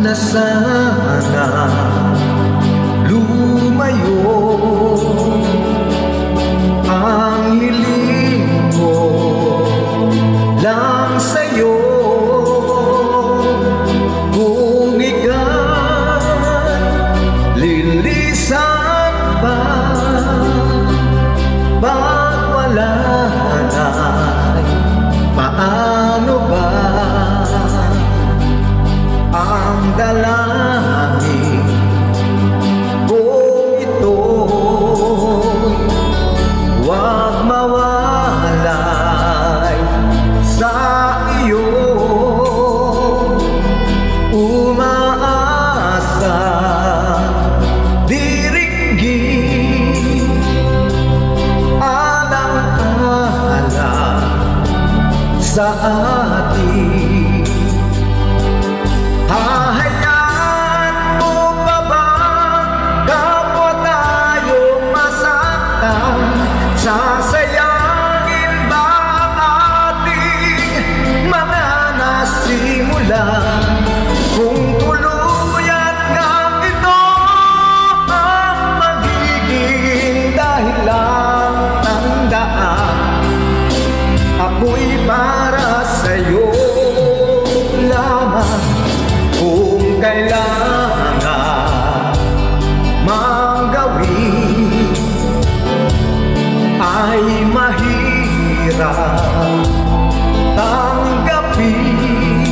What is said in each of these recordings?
na sana lumayo. Ang hiling ko lang sa'yo, kung ika'y lilisan pa, pag wala na'y paano ba? Ang dalangin ko ito'y huwag mawalay sa iyo. Umaasa, diringgin, alang-alang sa atin. Hahayaan mo pa ba kapwa tayo masaktan? Sasayangin ba ang ating mga nasimulan? Kung tuluyan nga ito ang magiging dahilan ng daan, ako'y para sa'yo lamang. Kung kailangan mang gawin ay mahirap tanggapin,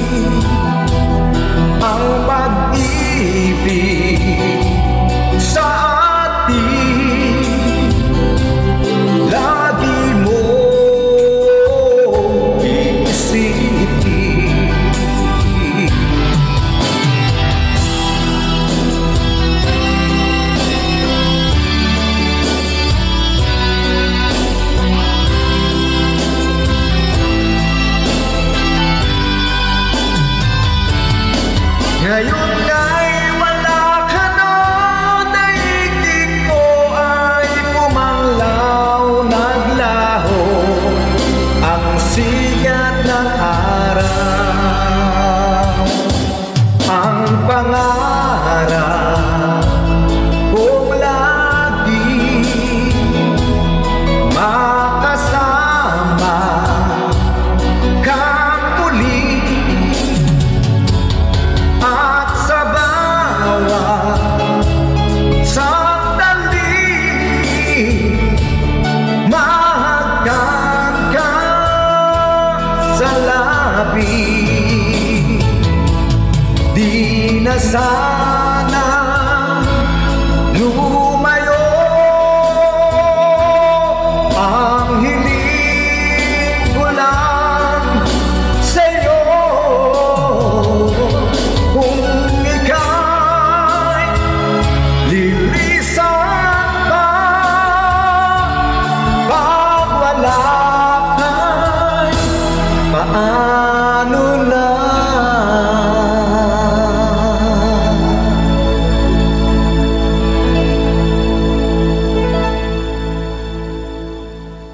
ang pag-ibig sa atin lagi mo iisipin. Ngayon ay wala ka na, daigdig ko ay pumanglaw, naglaho ang sikat ng araw. Ang pangarap kong lagi makasama kang muli. At sa bawat sandali, mahagkan ka sa labi. Di na sana lumayo ang hiling ko lang sa'yo. Kung ika'y lilisan pa, pag wala ka'y paano na?